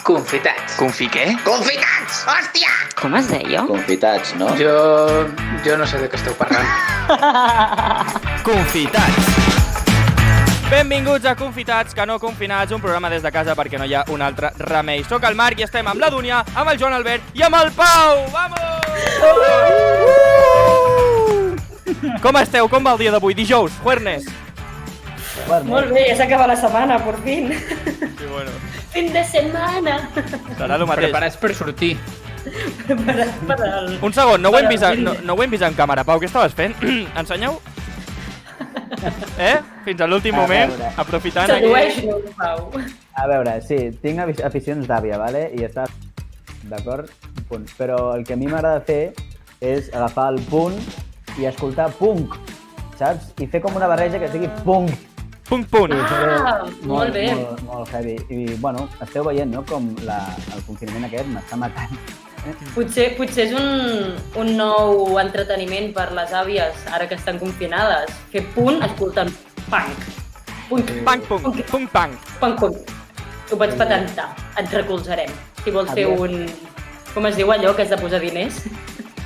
Confitats. Confi què? Confitats! Hòstia! Com es deia? Confitats, no? Jo no sé de què esteu parlant. Confitats. Benvinguts a Confitats, que no confinats, un programa des de casa perquè no hi ha un altre remei. Soc el Marc i estem amb la Dúnia, amb el Joan Albert i amb el Pau! Vamos! Com esteu? Com va el dia d'avui? Dijous, jueves. Molt bé, ja s'acaba la setmana, por fin. Sí, bueno. Fin de setmana. Serà el mateix. Preparats per sortir. Un segon, no ho hem vist en càmera. Pau, què estaves fent? Ensenyeu? Fins a l'últim moment, aprofitant aquí... Sedueix-nos, Pau. A veure, sí, tinc aficions d'àvia, ¿vale? I està d'acord, punt. Però el que a mi m'agrada fer és agafar el punt i escoltar punk, saps? I fer com una barreja que sigui punk. Punt, punt. Molt bé. Molt heavy. I, bueno, esteu veient, no?, com el confinament aquest m'està matant. Potser és un nou entreteniment per les àvies, ara que estan confinades. Fer punt escoltant punk. Punk, punk, punk, punk. Punk, punk. Ho pots patentar, et recolzarem. Si vols fer un... Com es diu allò que has de posar diners?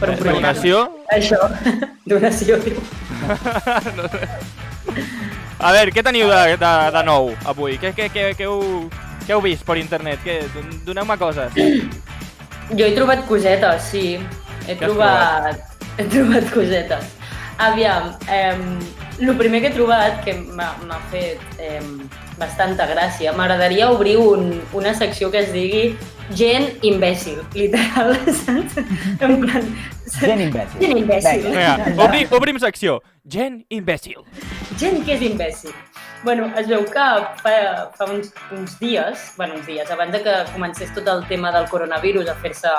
Per un programa. Donació? Això, donació. A veure, què teniu de nou avui? Què heu vist per internet? Doneu-me coses. Jo he trobat cosetes, sí. He trobat cosetes. Aviam, el primer que he trobat, que m'ha fet bastanta gràcia, m'agradaria obrir una secció que es digui Gent imbècil, literal, saps? En plan... Gent imbècil. Gent imbècil. Vinga, obrim secció. Gent imbècil. Gent que és imbècil. Bueno, es veu que fa uns dies, abans de que comencés tot el tema del coronavirus a fer-se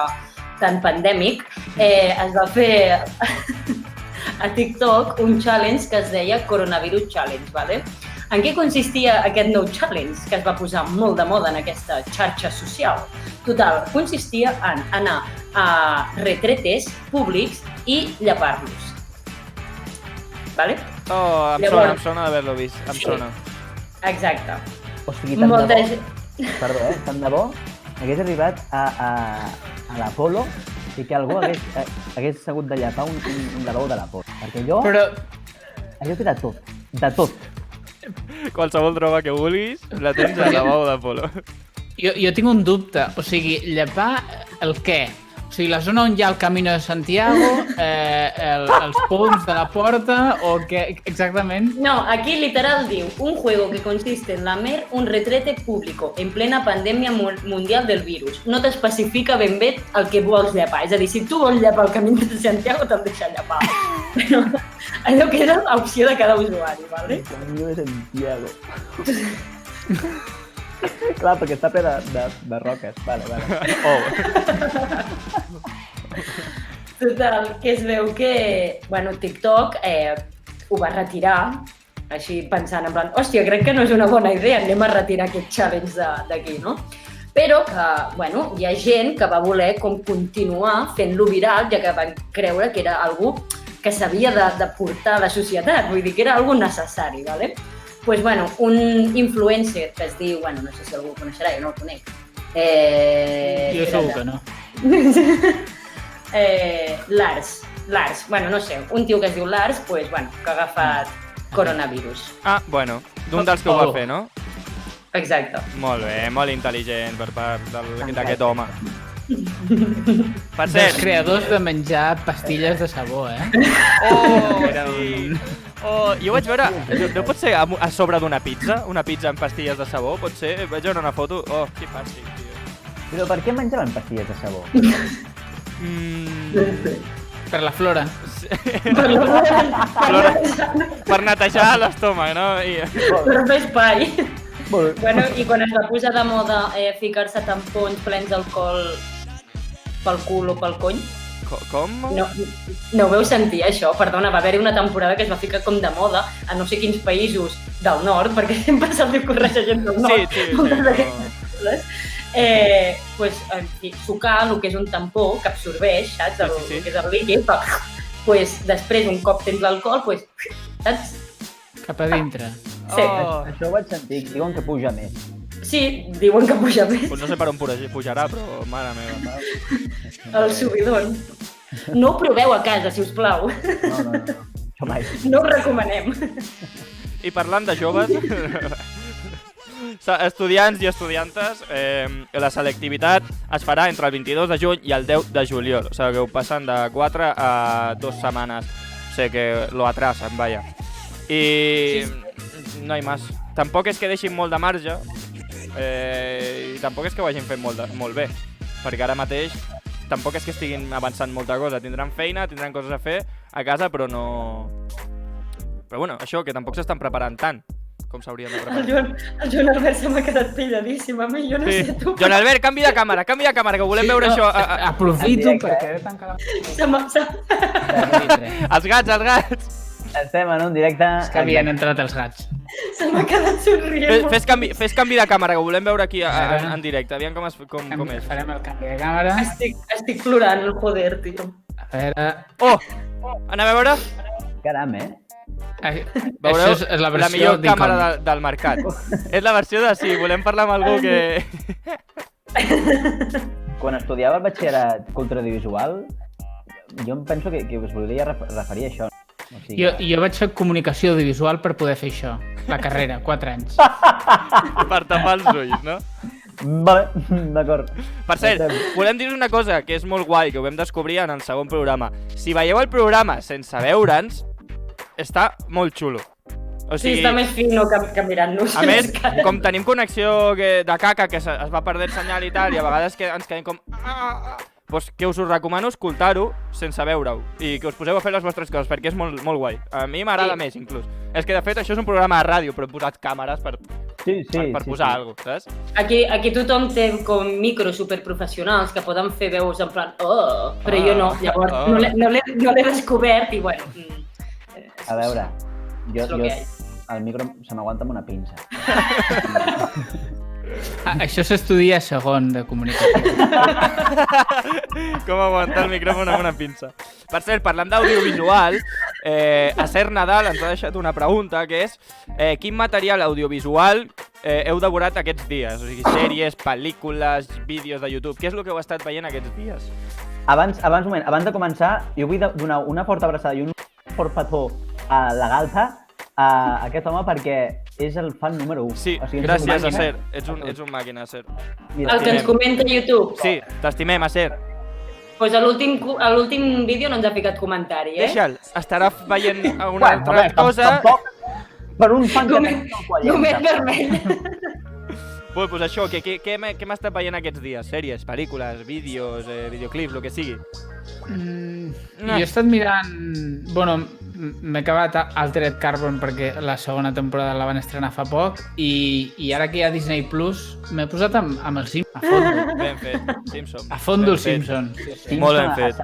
tan pandèmic, es va fer a TikTok un challenge que es deia Coronavirus Challenge, ¿vale? En què consistia aquest nou challenge que es va posar molt de moda en aquesta xarxa social? Total, consistia en anar a retretes públics i llepar-los. ¿Vale? Oh, em sona d'haver-lo vist, em sona. Exacte. O sigui, tant de bo, perdó, tant de bo, hagués arribat a l'Apolo i que algú hagués hagut de llepar un lavabo de l'Apolo. Perquè jo... Però... Allò té de tot. Qualsevol droga que vulguis, la tens al lavabo d'Apolo. Jo tinc un dubte, o sigui, llepar el què? O sigui, la zona on hi ha el Camino de Santiago, els punts de la porta, o què exactament? No, aquí literal diu, un juego que consiste en lamer un retrete público en plena pandèmia mundial del virus. No t'especifica ben bé el que vols llepar. És a dir, si tu vols llepar el Camino de Santiago, te'l deixa llepar. Però allò que era l'opció de cada usuari, ¿vale? El Camino de Santiago. Clar, perquè està ple de roques. Vale. Total, que es veu que, bueno, TikTok ho va retirar, així pensant en plan, hòstia, crec que no és una bona idea, anem a retirar aquest challenge d'aquí, no? Però que, bueno, hi ha gent que va voler com continuar fent-lo viral, ja que van creure que era algú que s'havia de portar a la societat, vull dir que era algo necessari, ¿vale? Pues bueno, un influencer que es diu, bueno, no sé si algú ho coneixerà, jo no el conec. Jo segur que no. Lars, bueno, no sé, un tio que es diu Lars, pues bueno, que ha agafat coronavirus. Ah, bueno, d'un dels que ho va fer, no? Exacte. Molt bé, molt intel·ligent per part d'aquest home. Per Dels cert... creadors de menjar pastilles de sabó, Oh, sí. Oh, jo vaig veure... No pot ser a sobre d'una pizza? Una pizza amb pastilles de sabó? Pot ser? Vaig veure una foto... Oh, que fàstic, tio. Però per què menjaven pastilles de sabó? Per la flora. Per netejar l'estómac, no? Per fer espai. Bueno, i quan es va posar de moda ficar-se tampons plens d'alcohol pel cul o pel cony? Com? No ho veu sentir, això? Perdona, va haver-hi una temporada que es va ficar com de moda a no sé quins països del nord, perquè sempre se'ls correja gent del nord. Sí. Pues, en fi, sucar el que és un tampó que absorbeix, saps? El que és el líquid. Pues, després, un cop tens l'alcohol, pues, saps? Cap a dintre. Sí. Això ho vaig sentir, diuen que puja més. Sí, diuen que puja més. Pues no sé per on pujarà, però mare meva. El subidon. No ho proveu a casa, si us plau. No. Jo mai. No ho recomanem. I parlant de joves, estudiants i estudiantes, la selectivitat es farà entre el 22 de juny i el 10 de juliol. O sigui que ho passen de 4 a 2 setmanes. O sigui que lo atrasen, vaya. I no hi més. Tampoc és que deixin molt de marge i tampoc és que ho hagin fet molt bé. Perquè ara mateix tampoc és que estiguin avançant molta cosa. Tindran feina, tindran coses a fer a casa, però no... Però bueno, això, que tampoc s'estan preparant tant com s'haurien de preparar. El Joan Albert se m'ha quedat pilladíssim, a mi, jo no sé tu. Joan Albert, canvi de càmera, que volem veure això. Aprofito perquè he tancat Els gats. Estem en un directe... És que havien entrat els gats. Se m'ha quedat somrient. Fes canvi de càmera, que volem veure aquí en directe. Aviam com és. Farem el canvi de càmera. Estic plorant, joder, tio. A veure... Oh! Anem a veure? Caram, Veureu Això és la versió millor càmera del mercat. És la versió de si volem parlar amb algú que... Quan estudiava el batxillerat cultura audiovisual, jo em penso que us volia referir a això. O sigui, Jo vaig fer comunicació audiovisual per poder fer això. La carrera, 4 anys. Per tapar els ulls, no? Vale, d'acord. Per cert, volem dir una cosa que és molt guai, que ho vam descobrir en el segon programa. Si veieu el programa sense veure'ns, està molt xulo. O Sí, està més fino que mirant-nos. A més, com tenim connexió de caca, que es va perdre el senyal i tal, i a vegades ens quedem com... Doncs que us ho recomano escoltar-ho sense veure-ho i que us poseu a fer les vostres coses, perquè és molt guai. A mi m'agrada més, inclús. És que, de fet, això és un programa de ràdio, però hem posat càmeres per posar alguna cosa, saps? Aquí tothom té com micros superprofessionals que poden fer veus en plan però jo no, llavors no l'he descobert i bueno... A veure, jo el micro se m'aguanta amb una pinça. Això s'estudia a segon de comunicació. Com aguantar el micròfon amb una pinça. Per cert, parlant d'audiovisual, a Ser Nadal ens ha deixat una pregunta, que és quin material audiovisual heu devorat aquests dies? O sigui, sèries, pel·lícules, vídeos de YouTube. Què és el que heu estat veient aquests dies? Abans de començar, jo vull donar una forta abraçada i un fort petó a la Galta, a aquest home, perquè és el fan número 1. Sí, o sigui, gràcies, Acer. Ets un màquina, Acer. El que ens comenta a YouTube. Sí, t'estimem, Acer. Doncs a l'últim vídeo no ens ha ficat comentari, Deixa'l, estarà veient una altra cosa. Tampoc, per un fan que Gomet vermell. Doncs això, què hem estat veient aquests dies? Sèries, pel·lícules, vídeos, videoclips, el que sigui. Jo he estat mirant... Bueno, m'he acabat Altered Carbon perquè la segona temporada la van estrenar fa poc i ara que hi ha Disney Plus m'he posat amb el Simpson, a fondo. Ben fet, Simpson. A fondo el Ben fet. Simpson. Molt ben fet.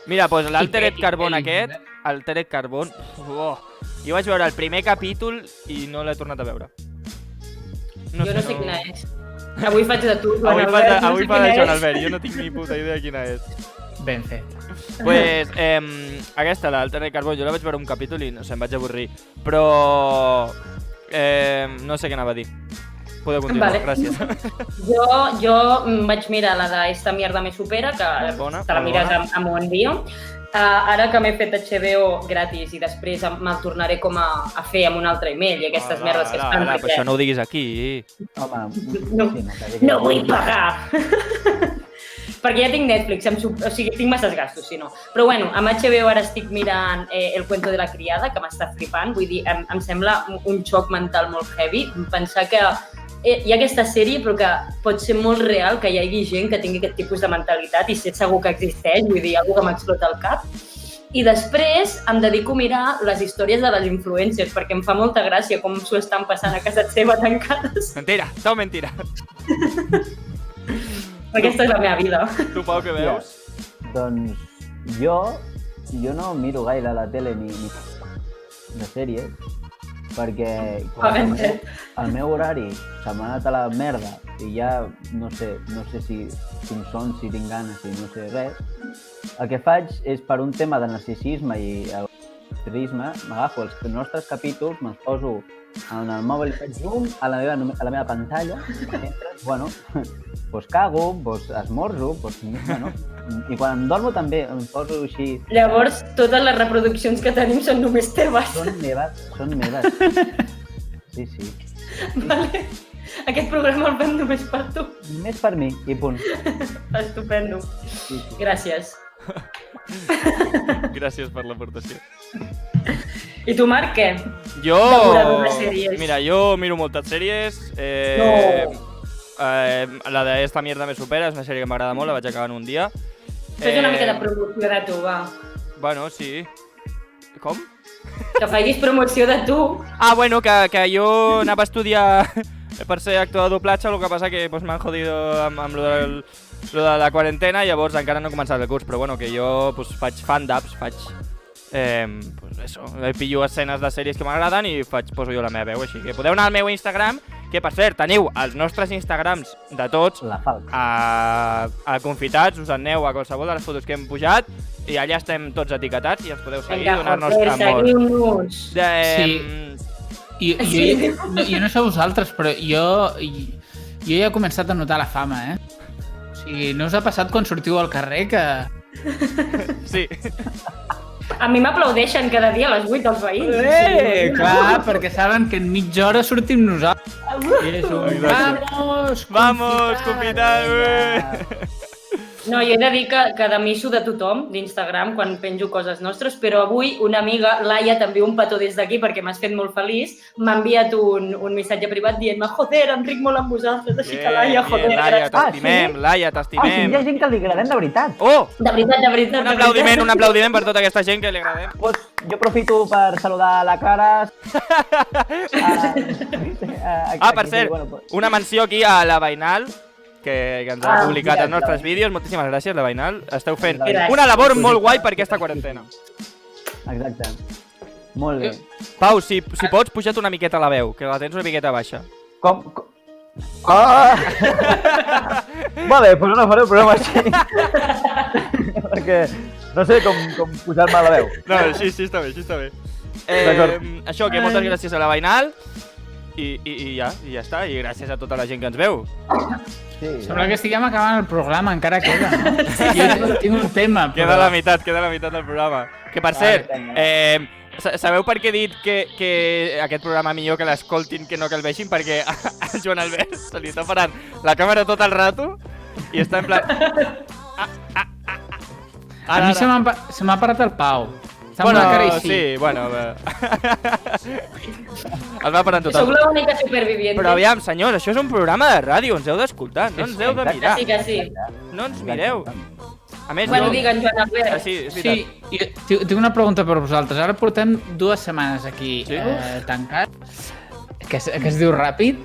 Mira, doncs l'Altered Carbon aquest, Altered Carbon, jo vaig veure el primer capítol i no l'he tornat a veure. Jo no sé quina és. Avui faig de tu, Joan Avui Albert. fa de Joan Albert, jo no tinc ni puta idea quina és. Ben fet. Pues, aquesta, l'Altered Carbon, jo la vaig veure un capítol i no sé, em vaig avorrir. Però... no sé què anava a dir. Podeu continuar, Vale. gràcies. Jo vaig mirar la de Esta mierda me supera, que Bona, te la molt mires bona. amb un envio. Ara que m'he fet HBO gratis i després me'l tornaré com a fer amb un altre email i aquestes merdes que es fan. Però això no ho diguis aquí. Home, No vull pagar! Perquè ja tinc Netflix, o sigui, tinc masses gastos, si no. Però bueno, amb HBO ara estic mirant El cuento de la criada, que m'està flipant. Vull dir, em sembla un xoc mental molt heavy. Pensar que hi ha aquesta sèrie, però que pot ser molt real, que hi hagi gent que tingui aquest tipus de mentalitat i sé segur que existeix, vull dir, algú que m'explota el cap. I després em dedico a mirar les històries de les influencers, perquè em fa molta gràcia com s'ho estan passant a casa seva tancades. Mentira, tot mentira. Aquesta és la meva vida. Tu, Pau, què veus? Doncs jo no miro gaire la tele ni de sèries, perquè el meu horari se m'ha anat a la merda i ja no sé si tinc son, si tinc ganes, si no sé res. El que faig és, per un tema de narcisisme i el turisme, m'agafo els nostres capítols, me'ls poso en el mòbil faig zoom a la meva pantalla, bueno, doncs cago, doncs esmorzo, doncs, bueno, i quan em dormo també em poso així... Llavors, totes les reproduccions que tenim són només teves. Són meves. Sí. Vale. Aquest programa el fem només per tu. Només per mi, i punt. Estupendo. Sí. Gràcies. Gràcies per l'aportació. I tu, Marc, què? Jo... Devorador de sèries. Mira, jo miro moltes sèries. La de Esta mierda me supera és una sèrie que m'agrada molt, la vaig acabar en un dia. Fes una mica de promoció de tu, va. Bueno, sí. Com? Que facis promoció de tu. Ah, bueno, que jo anava a estudiar per ser actor de doblatge, el que passa que pues, m'han jodido amb lo de la quarantena, llavors encara no he començat el curs, però bueno, que jo pues, faig fan-dubs, faig... pues eso, pillo escenes de sèries que m'agraden i poso jo la meva veu, així que podeu anar al meu Instagram, que per cert, teniu els nostres Instagrams de tots a Confitats, us aneu a qualsevol de les fotos que hem pujat i allà estem tots etiquetats i ens podeu seguir, donar-nos amor. Jo no sé vosaltres, però jo ja he començat a notar la fama, O sigui, no us ha passat quan sortiu al carrer que... Sí. A mi m'aplaudeixen cada dia a les 8 els veïns. Clar, perquè saben que en mitja hora sortim nosaltres. I és un... Vamos, Confitats! No, jo he de dir que de mi s'ho de tothom, d'Instagram, quan penjo coses nostres, però avui una amiga, Laia, també un petó des d'aquí perquè m'has fet molt feliç, m'ha enviat un missatge privat dient-me joder, em ric molt amb vosaltres, així que Laia, joder. Laia, t'estimem, Laia, t'estimem. Ah, sí, hi ha gent que li agradem de veritat. Oh! De veritat. Un aplaudiment per tota aquesta gent que li agradem. Pues jo aprofito per saludar la Clara. Per cert, una menció aquí a la Veïnal, que ens ha publicat els nostres vídeos. Moltíssimes gràcies, la Veïnal. Esteu fent una labor molt guai per aquesta quarantena. Exacte. Molt bé. Pau, si pots, puja't una miqueta la veu, que la tens una miqueta baixa. Com? Ah! Vale, doncs no faré el programa així. Perquè no sé com pujar-me la veu. No, sí, està bé. Això, que moltes gràcies a la Veïnal. I ja està, i gràcies a tota la gent que ens veu. Sí, sembla que estiguem acabant el programa, encara queda, no? Jo tinc un tema, però... Queda la meitat del programa. Que per cert, sabeu per què he dit que aquest programa millor que l'escoltin que no que el vegin? Perquè al Joan Albert se li està parant la càmera tot el rato i està en plan... A mi se m'ha parat el Pau. Bueno, sí, bueno... El va parant total. Sóc l'única superviviente. Però aviam, senyors, això és un programa de ràdio, ens heu d'escoltar, no ens heu de mirar. Que sí. No ens mireu. A més, bueno, digue'n, Joan Albert. Sí, és veritat. Sí, tinc una pregunta per vosaltres. Ara portem 2 setmanes aquí tancats, que es diu ràpid,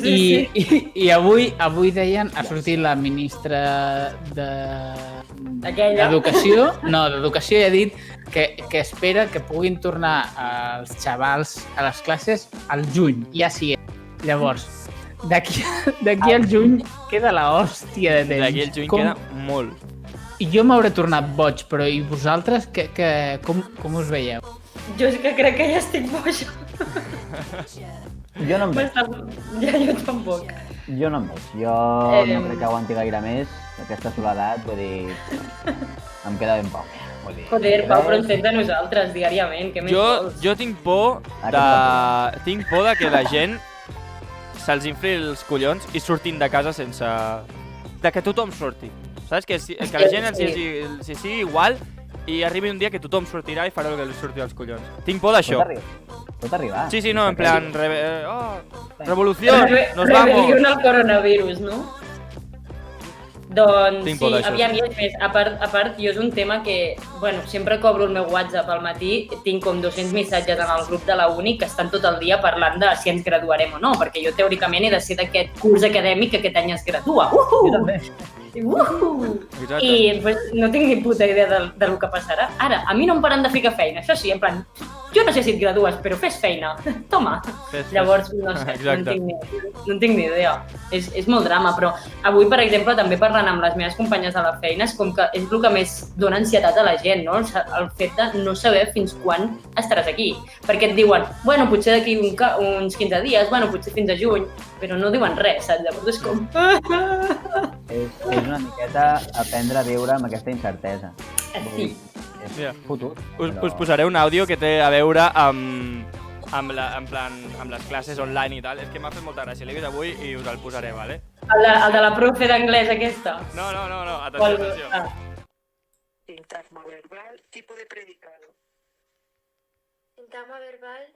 i avui deien, ha sortit la ministra d'Educació, i ha dit que espera que puguin tornar els xavals a les classes al juny, ja sí. Llavors, d'aquí al juny queda la hòstia de temps. D'aquí al juny queda molt. I jo m'hauré tornat boig, però i vosaltres com us veieu? Jo és que crec que ja estic boja. Jo no em veig. Jo tampoc. Jo no em veig. Jo no crec que aguanti gaire més aquesta soledat, vull dir... Em queda ben poc. Joder, Pau, però ens fem de nosaltres diàriament, què més vols? Jo tinc por de que la gent se'ls infli els collons i surtin de casa sense... De que tothom surti. Saps? Que la gent els sigui igual i arribi un dia que tothom sortirà i farà el que li surti als collons. Tinc por d'això. Pot arribar. Sí, no, en plan... revolució, nos vamos. Rebel·lió al coronavirus, no? Doncs sí, aviam, i és més, a part, jo és un tema que, bueno, sempre que obro el meu WhatsApp al matí, tinc com 200 missatges en el grup de la uni que estan tot el dia parlant de si ens graduarem o no, perquè jo teòricament he de ser d'aquest curs acadèmic que aquest any es gradua. Jo també. I pues, no tinc ni puta idea del que passarà. Ara, a mi no em paren de ficar feina, això sí, en plan, jo no sé si et gradues, però fes feina. Toma. Llavors, no sé, no en tinc ni idea. És molt drama, però avui, per exemple, també parlant amb les meves companyes de la feina, és com que és el que més dona ansietat a la gent, no? El fet de no saber fins quan estaràs aquí. Perquè et diuen, bueno, potser d'aquí uns 15 dies, bueno, potser fins a juny, però no diuen res, saps? Llavors és com... És una miqueta aprendre a viure amb aquesta incertesa. Sí. És futur. Us posaré un àudio que té a veure amb les classes online i tal. És que m'ha fet molta gràcia, l'he vist avui i us el posaré, ¿vale? El de la profe d'anglès aquesta? No, atenció. Sintagma verbal, tipo de predicado. Sintagma verbal,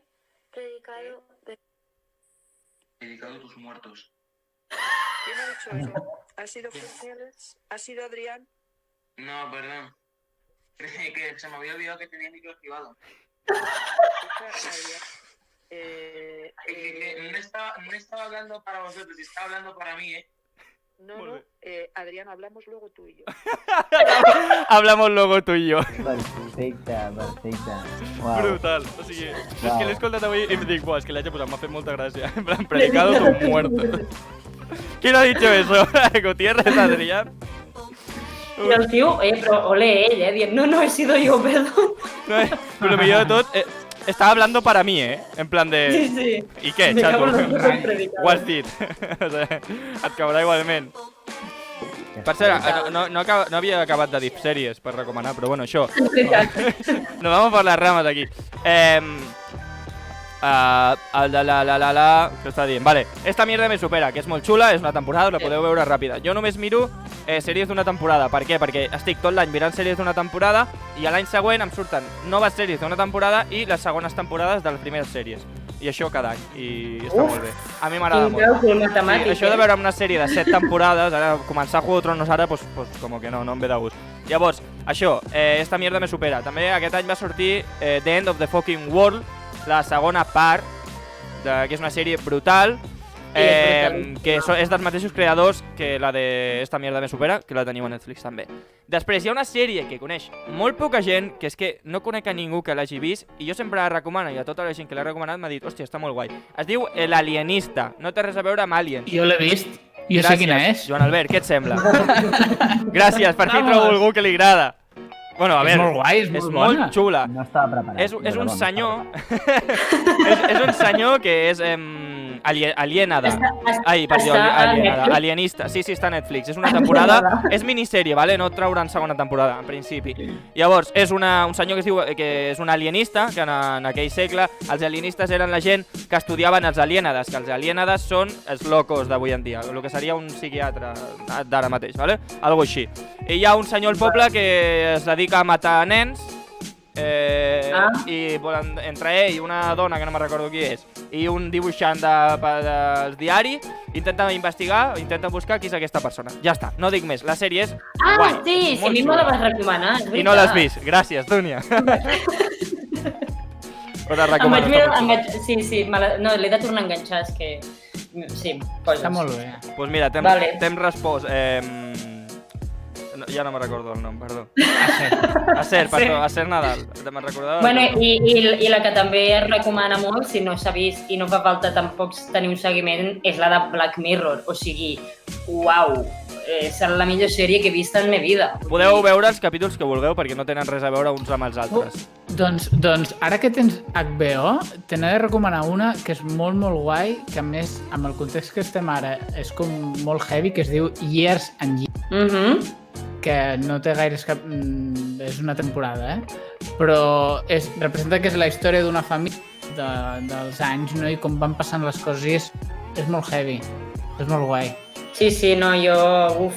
predicado... Predicado tus muertos. ¿Quién ha dicho eso? ¿Ha sido Fuentes? ¿Ha sido Adrián? No, perdón. Que se me había olvidado que tenía el micro activado. No estaba hablando para vosotros, estaba hablando para mí, ¿eh? No, Adrián, hablamos luego tú y yo. Hablamos luego tú i jo. Perfecte. Wow. Brutal. O sigui, és que l'he escoltat avui i em dic, és que l'haig de posar, m'ha fet molta gràcia. En plan, predicado tu muerto. ¿Quién ha dicho eso? ¿Gutiérrez, Adrián? I el tio, però ole ell, dient, no, he sido yo, perdón. No, però el millor de tot, estava hablando para mí, En plan de... Sí. I què, xato? Ho has dit. O sigui, et caurà igualment. Per cert, no havia acabat de dir sèries per recomanar, però bueno, això. Nos vamos por las ramas aquí. El de què està dient? Vale, Esta mierda me supera, que és molt xula, és una temporada, la podeu veure ràpida. Jo només miro sèries d'una temporada. Per què? Perquè estic tot l'any mirant sèries d'una temporada i l'any següent em surten noves sèries d'una temporada i les segones temporades de les primeres sèries. I això cada any, i està molt bé. A mi m'agrada molt. Sí, això de veure una sèrie de 7 temporades, ara començar a Juego de Tronos ara, pues com que no em ve de gust. Llavors, això, Esta mierda me supera. També aquest any va sortir The End of the Fucking World, la segona part, que és una sèrie brutal, que és dels mateixos creadors que la de Esta mierda me supera, que la teniu a Netflix també. Després hi ha una sèrie que coneix molt poca gent, que és que no conec a ningú que l'hagi vist, i jo sempre la recomano, i a tota la gent que l'ha recomanat m'ha dit, hòstia, està molt guai. Es diu L'Alienista, no té res a veure amb Aliens. Jo l'he vist, jo sé quina és. Joan Albert, què et sembla? Gràcies, per fi trobo algú que li agrada. Bueno, a veure, és molt guai, és molt xula. No estava preparat. És un senyor... és un senyor que és alienada. Ai, perdó, alienista. Sí, està a Netflix. És una temporada... És minissèrie, ¿vale? No trauran segona temporada, en principi. Llavors, és un senyor que es diu que és un alienista, que en aquell segle els alienistes eren la gent que estudiaven els aliènades, que els aliènades són els locos d'avui en dia, el que seria un psiquiatre d'ara mateix, ¿vale? Algo així. I hi ha un senyor al poble que es dedica a matar nens, i entre ell i una dona que no me recordo qui és i un dibuixant del diari intenten investigar, intenten buscar qui és aquesta persona. Ja està, no dic més, la sèrie és guai. Sí, a mi me la vas recomanar, és veritat. I no l'has vist, gràcies, Dúnia. Us la recomano. Sí, no, l'he de tornar a enganxar, és que... Sí, coses. Està molt bé. Doncs mira, t'hem respost... Ja no me recordo el nom, perdó. Acer, perdó, Acer Nadal. Me'n recordava. Bueno, i la que també es recomana molt, si no s'ha vist i no fa falta tampoc tenir un seguiment, és la de Black Mirror. O sigui, uau, serà la millor sèrie que he vist en la vida. Podeu veure els capítols que vulgueu perquè no tenen res a veure uns amb els altres. Doncs ara que tens HBO, te n'he de recomanar una que és molt, molt guai, que a més, amb el context que estem ara, és com molt heavy, que es diu Years and Years. Que no té gaires cap... és una temporada, però representa que és la història d'una família dels anys, no? I com van passant les coses, és molt heavy, és molt guai. Sí, no, jo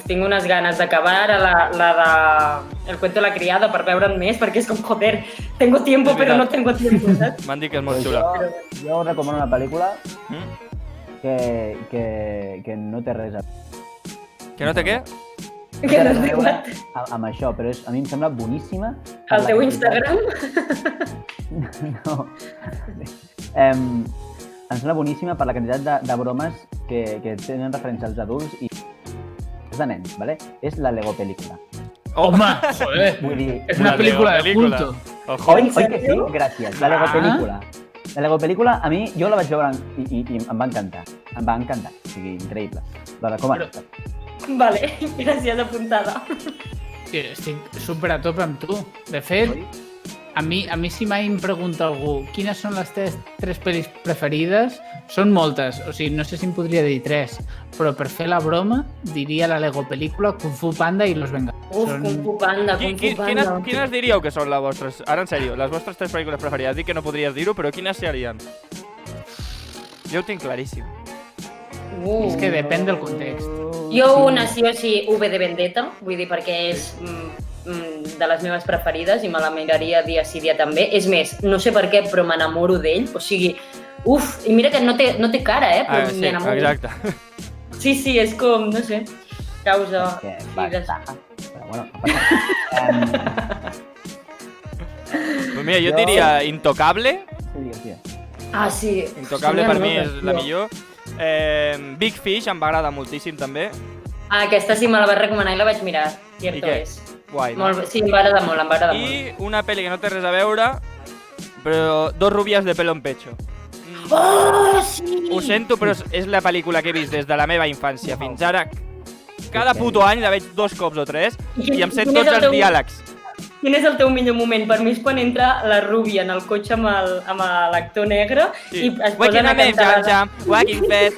tinc unes ganes d'acabar la de El cuento de la criada per veure'n més, perquè és com, joder, tengo tiempo però no tengo tiempo, saps? M'han dit que és molt xula. Jo us recomano una pel·lícula que no té res a veure. Que no té què? Que no té what? Amb això, però a mi em sembla boníssima. El teu Instagram? No. Em sembla boníssima per la quantitat de bromes que tenen referència als adults i és de nens, ¿vale? És la Lego pel·lícula. Home, joder, Vull dir, és una pel·lícula de culto. Ojo. Oi que sí? Gràcies. La Lego pel·lícula. La Lego pel·lícula, a mi, jo la vaig veure i em va encantar. Em va encantar. O sigui, increïble. La recomano. Vale, gràcies, apuntada. Estic super a tope amb tu. De fet, a mi si mai em pregunta algú quines són les tres pel·lis preferides, són moltes. O sigui, no sé si em podria dir 3, però per fer la broma diria la Lego pel·lícula, Kung Fu Panda i Los Vengadores. Uf, Kung Fu Panda, Kung Fu Panda. Quines diríeu que són les vostres, ara en sèrio, les vostres 3 pel·lícules preferides? Dic que no podries dir-ho, però quines serien? Jo ho tinc claríssim. És que depèn del context. Jo una sí o sí V de Vendetta, vull dir, perquè és de les meves preferides i me la miraria dia sí dia també. És més, no sé per què, però m'enamoro d'ell. O sigui, i mira que no té cara, però Sí, m'enamoro. exacte. Sí, és com, no sé, causa... Que va estar. Però bueno, no passa. Pues mira, jo diria Intocable. Sí. Ah, sí. Intocable per mi és la millor. Big Fish em va agradar moltíssim també. Ah, aquesta sí me la vas recomanar i la vaig mirar. Cierto què? és. Guai, no? Sí, em va agradar molt, em va agradar molt. I una pel·li que no té res a veure, però Dos rubies de pelo en pecho. Oh, sí! Ho sento, però és la pel·lícula que he vist des de la meva infància fins ara. Cada puto any la veig 2 cops o 3 i em sé Quin és tots el els teu- diàlegs. Quin és el teu millor moment? Per mi és quan entra la Rúbia en el cotxe amb l'actor negre i es posen Waking a up and cantar... jam, walking fast,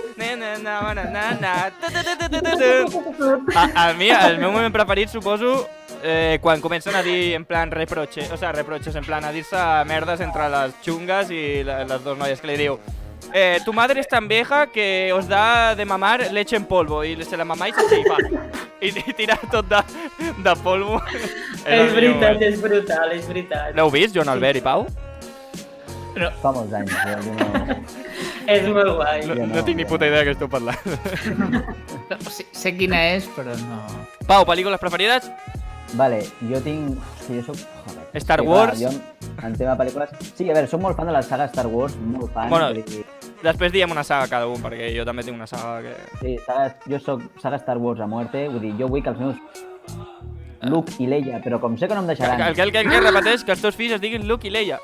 na. A mi, el meu moment preferit, suposo, quan comencen a dir en plan reproches, en plan a dir-se merdes entre les xungues i les dos noies que li diu tu madre es tan vieja que os da de mamar leche en polvo i se la mamáis així i tira tot de polvo. És veritat, és brutal, és veritat. L'heu vist, Joan Albert i Pau? Fa molts anys. Jo no... És molt guai. No tinc ni puta idea de què esteu parlant. Sé quina és, però no... Pau, pel·lícules preferides? Vale, jo tinc... Sí, jo soc... Joder. Star Sí, Wars. Clar, jo, en tema pel·lícules... Sí, a veure, soc molt fan de la saga Star Wars, molt fan. Bueno, vull dir, després diem una saga cada un, perquè jo també tinc una saga que... sí, jo soc saga Star Wars a muerte, vull dir, jo vull que els meus... Luke i Leia, però com sé que no em deixaran... El que repeteix que els teus fills es diguin Luke i Leia.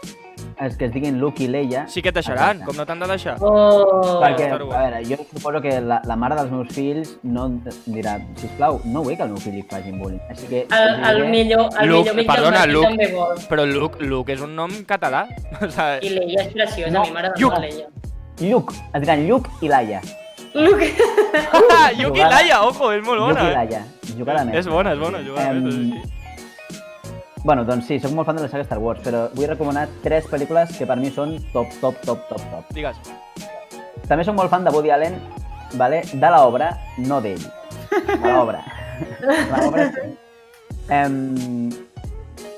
Els que es diguin Luke i Leia... Sí que et deixaran, Exacte. com no t'han de deixar. Oh! Perquè, Star a Wars. veure, jo suposo que la mare dels meus fills no dirà, sisplau, no vull que el meu fill li facin bullying. Així que... El millor Luke, amic perdona, del Martí Luke. també vol. Però Luke és un nom català. O sigui, I Leia és preciosa, No, a mi m'agrada Lluc. molt Leia. Luke, es diran Luke i Laia. Luke! Luke i Laia, ojo, és molt Luke i bona. Laia, jugada més. És bona, jugada més. Bueno, doncs sí, soc molt fan de la saga Star Wars, però vull recomanar 3 pel·lícules que per mi són top. Digues. També soc molt fan de Woody Allen, vale? De l'obra, no d'ell. De l'obra. L'obra sí.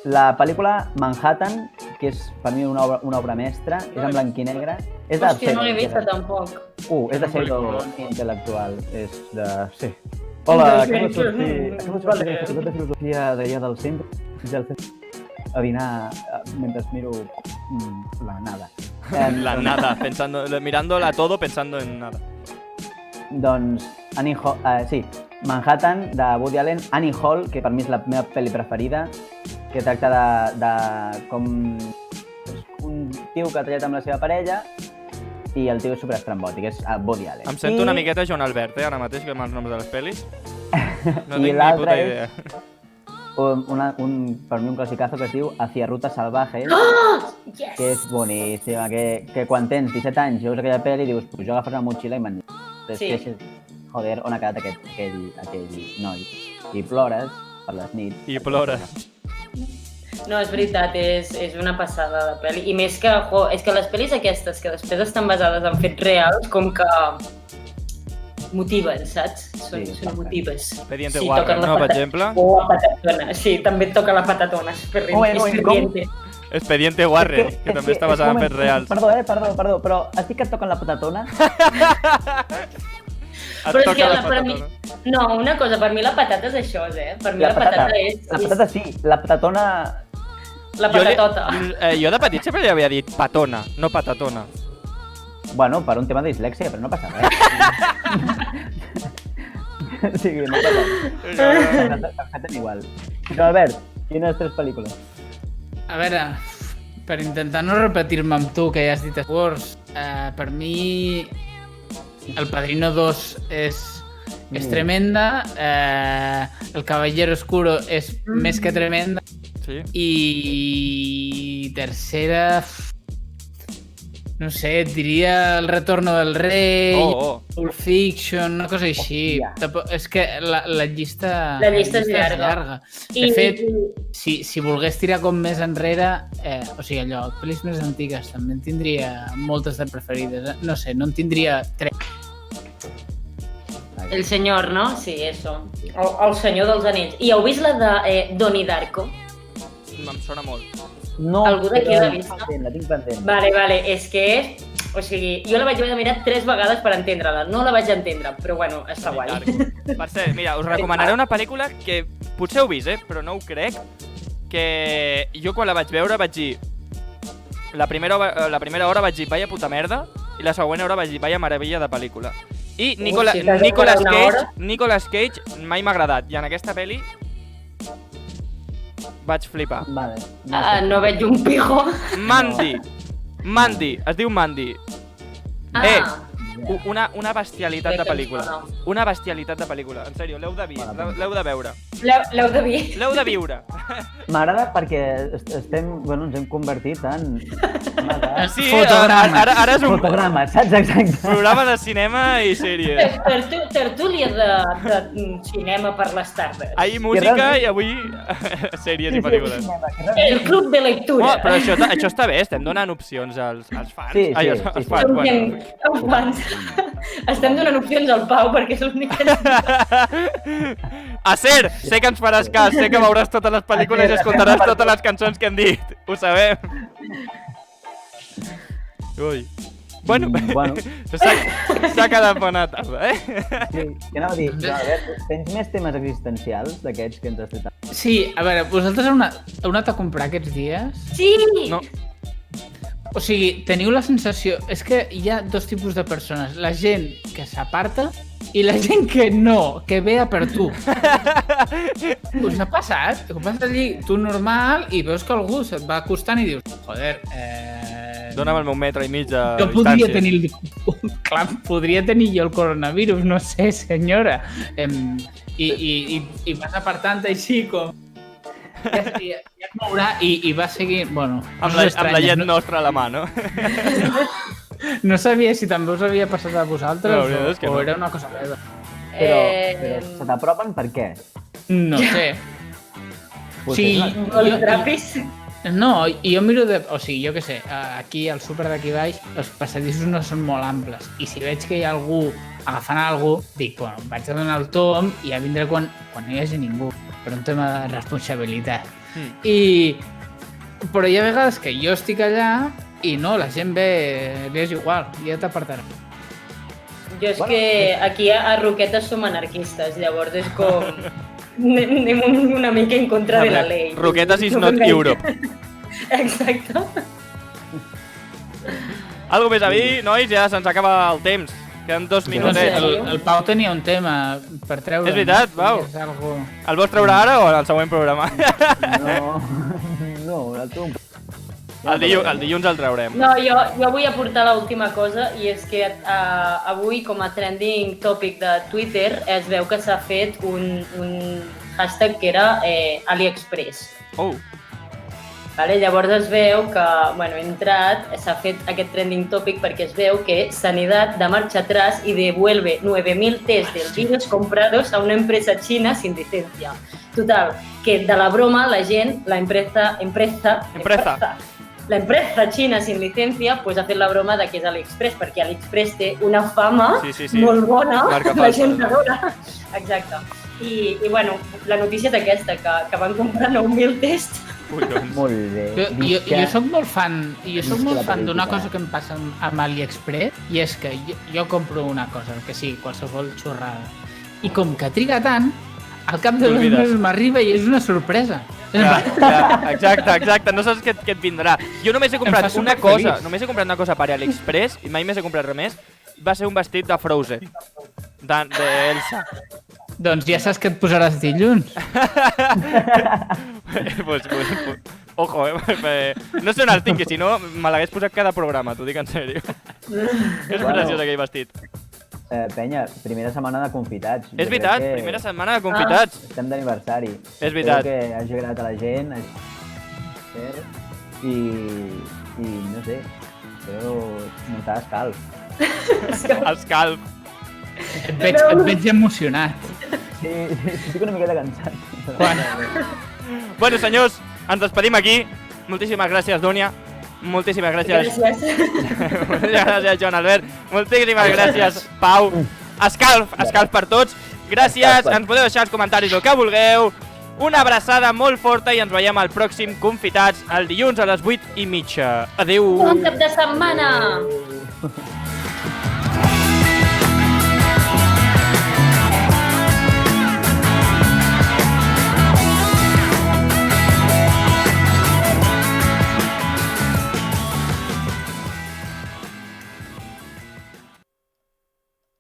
La pel·lícula Manhattan, que és per mi una obra mestra, és en blanc i negre. És de Hòstia, no l'he pseudo- vista tampoc. és de pseudo intel·lectual. És de... Sí. Hola, acabo de sortir de la facultat de filosofia d'allà del centre a dinar mentre miro la nada. La nada, mirándola todo pensando en nada. Doncs, sí, Manhattan, de Woody Allen, Annie Hall, que per mi és la meva pel·li preferida, que tracta de com un tio que ha tallat amb la seva parella i el tio és superestrambòtic, és Woody Allen. Em sento una miqueta Joan Albert, ara mateix, que amb els noms de les pel·lis. No I tinc ni l'altre puta és- idea. Per mi un classicazo que es diu Hacia Rutas Salvajes, Yes! que és boníssima, que quan tens 17 anys i veus aquella pel·li dius, pues jo agafo una motxilla i me'n... Sí. Joder, on ha quedat aquell noi? I plores per les nits. I plora. No, és veritat, és una passada de pel·li. I més que, és que les pel·lis aquestes, que després estan basades en fets reals, com que motiven, saps? Són exacte. motives. Expediente Sí, Warren, toquen la no, per patata. exemple? O la patatona, sí, també et toca la patatona. Expediente. Expediente Warren, que també està basada en fets reals. Perdó, però estic que et toquen la patatona? Et Però és toca que la per mi... patatona. No, una cosa, per mi la patata és això, Per mi la patata és... La patata sí, la patatona... La patatota. Jo de petit sempre li havia dit patona, no patatona. Bueno, per un tema de dislèxia, però no passa res. Sí, no passa res. Perfectament igual. Però Albert, quines 3 pel·lícules? A veure, per intentar no repetir-me amb tu, que ja has dit Star Wars, per mi El Padrino 2 és tremenda, El Caballero Oscuro és més que tremenda, Sí. i tercera... No sé, et diria El Retorno del Rei, Pulp Fiction, una cosa així. És que la llista... La llista és llarga. De fet, si volgués tirar com més enrere, o sigui, allò, pel·lis més antigues també en tindria moltes de preferides. No sé, no en tindria 3. El senyor, no? Sí, eso. El senyor dels anells. I heu vist la de Donnie Darko? Em sona molt. No, Algú d'aquí l'ha vist? La tinc pendent. Vale, és que és... O sigui, jo la vaig haver de mirar 3 vegades per entendre-la. No la vaig entendre, però bueno, està guai. Per cert, mira, us recomanaré una pel·lícula que potser heu vist, però no ho crec, que jo quan la vaig veure vaig dir... La primera hora vaig dir, vaya puta merda, i la següent hora vaig dir, vaya meravella de pel·lícula. I Nicolas Cage mai m'ha agradat, i en aquesta pel·li vaig flipar. Vale. No veig un pijo. Mandy, es diu Mandy. Una bestialitat de pel·lícula. Una bestialitat de pel·lícula. En sèrio, l'heu de veure. L'heu de dir. L'heu de viure. M'agrada perquè ens hem convertit en... Sí, ara és un fotograma, saps? Exacte. Programa de cinema i sèries. Tertúlia de cinema per les tardes. Ahir música i avui sèries i pel·lícules. El club de lectura. Però això està bé, estem donant opcions als fans. Sí. Els fans, bueno. Els fans. Estem donant opcions al Pau perquè és l'únic que... Acer, sé que ens faràs cas, sé que veuràs totes les pel·lícules i escoltaràs totes les cançons que hem dit. Ho sabem. Ui. Bueno, s'ha quedat bona tarda, Sí, què anava a dir? Tens més temes existencials d'aquests que ens has fet? Sí, a veure, vosaltres heu anat a comprar aquests dies? Sí! No. O sigui, teniu la sensació... És que hi ha 2 tipus de persones. La gent que s'aparta i la gent que no, que ve a per tu. Us ha passat? Que vas allí, tu normal, i veus que algú se't va acostant i dius, joder, Dóna'm el meu metre i mig de jo distància. Clar, podria tenir jo el coronavirus, no sé, senyora. I vas apartant així com... Ja es mourà i va seguir... Bueno, amb la llet nostra a la mà, no? No sabia si també us havia passat a vosaltres o no. era una cosa meva. Però se t'apropen per què? No sé. Sí, Els trapis. no, jo miro de... O sigui, jo què sé, aquí al súper d'aquí baix els passadissos no són molt amples i si veig que hi ha algú agafant algú, dic, bueno, vaig a donar el tom i ja vindré quan no hi hagi ningú, per un tema de responsabilitat. Però hi ha vegades que jo estic allà i no, la gent ve, li és igual, ja t'apartarà. Jo és que aquí a Roquetes som anarquistes, llavors és com... Anem una mica en contra de la llei. Roquetes is not Europe. Exacte. Algo més a dir, nois? Ja se'ns acaba el temps. Queden 2 minutets. El Pau tenia un tema per treure. És veritat, Pau. El vols treure ara o en el següent programa? No, el tu... El dilluns el traurem. No, jo vull aportar l'última cosa i és que avui com a trending topic de Twitter es veu que s'ha fet un hashtag que era AliExpress. Vale? Llavors es veu que, bueno, he entrat, s'ha fet aquest trending topic perquè es veu que Sanidad da marcha atrás y devuelve 9.000 test del virus comprados a una empresa china sin licencia. Total, que de la broma la gent, la empresa xina sin licencia pues ha fet la broma de que és AliExpress, perquè AliExpress té una fama molt bona, la gent adora. Exacte. I bueno, la notícia és aquesta, que van comprar 9.000 tests. Molt bé. Jo soc molt fan d'una cosa que em passa amb AliExpress i és que jo compro una cosa, que sigui qualsevol xorrada, i com que triga tant, al cap de 2 mesos m'arriba i és una sorpresa. Exacte, no saps què et vindrà. Jo només he comprat una cosa per AliExpress i mai més he comprat res més. Va ser un vestit de Frozen, d'Elsa. Doncs ja saps que et posaràs dilluns. Ojo, no sé on el tinc, que si no me l'hagués posat cada programa, t'ho dic en sèrio. És molt graciós aquell vestit. Penya, primera setmana de confitats. És veritat, primera setmana de confitats. Estem d'aniversari. És veritat. Espero que hagi agradat a la gent. I no sé, espero notar escalf. Escalf. Et veig emocionat. Sí, estic una miqueta cansat. Bueno, senyors, ens despedim aquí. Moltíssimes gràcies, Dúnia. Moltíssimes gràcies. Moltíssimes gràcies, Joan Albert. Moltíssimes gràcies, Pau. Escalf per tots. Gràcies, ens podeu deixar als comentaris el que vulgueu. Una abraçada molt forta i ens veiem al pròxim Confitats el dilluns a les 8:30. Adéu. Bon cap de setmana!